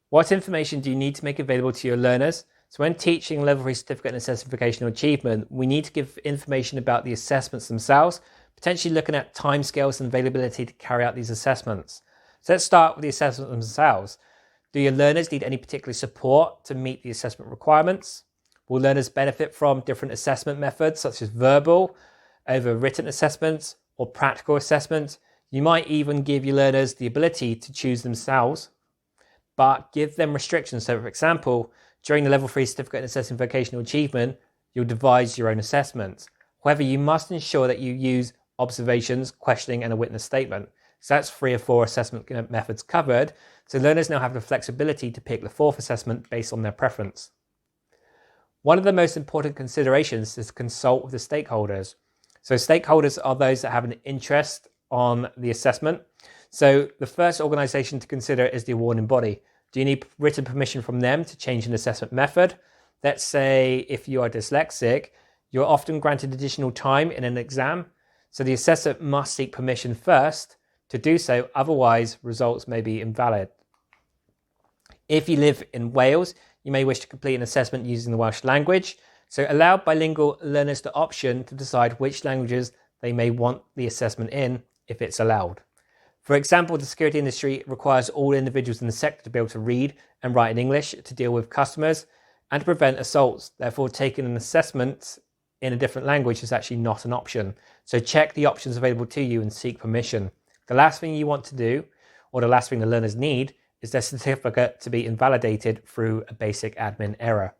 What information do you need to make available to your learners? So when teaching Level 3 Certificate in Assessing Vocational Achievement, we need to give information about the assessments themselves, potentially looking at timescales and availability to carry out these assessments. So let's start with the assessments themselves. Do your learners need any particular support to meet the assessment requirements? Will learners benefit from different assessment methods such as verbal, over written assessments, or practical assessments? You might even give your learners the ability to choose themselves, but give them restrictions. So for example, during the Level 3 Certificate in Assessing Vocational Achievement, you'll devise your own assessments. However, you must ensure that you use observations, questioning, and a witness statement. So that's 3 or 4 assessment methods covered. So learners now have the flexibility to pick the 4th assessment based on their preference. One of the most important considerations is to consult with the stakeholders. So stakeholders are those that have an interest on the assessment. So the first organisation to consider is the awarding body. Do you need written permission from them to change an assessment method? Let's say if you are dyslexic, you're often granted additional time in an exam. So the assessor must seek permission first to do so, otherwise results may be invalid. If you live in Wales, you may wish to complete an assessment using the Welsh language. So allow bilingual learners the option to decide which languages they may want the assessment in if it's allowed. For example, the security industry requires all individuals in the sector to be able to read and write in English to deal with customers and to prevent assaults. Therefore, taking an assessment in a different language is actually not an option. So check the options available to you and seek permission. The last thing you want to do, or the last thing the learners need, is their certificate to be invalidated through a basic admin error.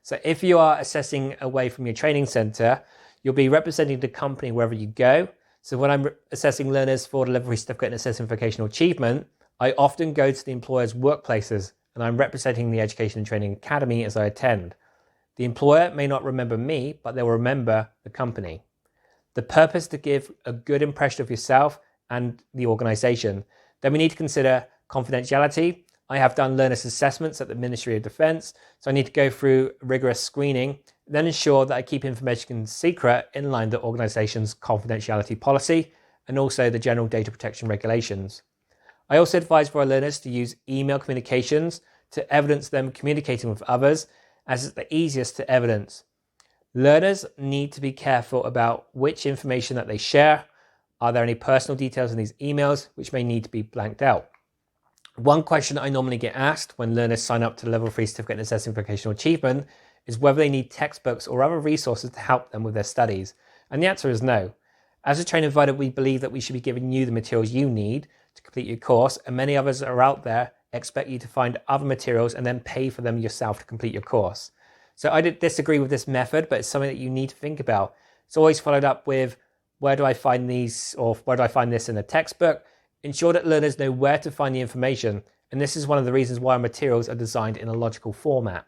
So if you are assessing away from your training centre, you'll be representing the company wherever you go. So when I'm assessing learners for the Level 3 Certificate in Assessing Vocational Achievement, I often go to the employer's workplaces and I'm representing the Education and Training Academy as I attend. The employer may not remember me, but they'll remember the company. The purpose is to give a good impression of yourself and the organisation. Then we need to consider confidentiality. I have done learners assessments at the Ministry of Defence, so I need to go through rigorous screening, then ensure that I keep information secret in line with the organisation's confidentiality policy and also the general data protection regulations. I also advise for our learners to use email communications to evidence them communicating with others, as it's the easiest to evidence. Learners need to be careful about which information that they share. Are there any personal details in these emails which may need to be blanked out? One question I normally get asked when learners sign up to the Level 3 Certificate in Assessing Vocational Achievement is whether they need textbooks or other resources to help them with their studies. And the answer is no. As a training provider, we believe that we should be giving you the materials you need to complete your course, and many others are out there expect you to find other materials and then pay for them yourself to complete your course. So I did disagree with this method, but it's something that you need to think about. It's always followed up with, where do I find these, or where do I find this in a textbook? Ensure that learners know where to find the information, and this is one of the reasons why our materials are designed in a logical format.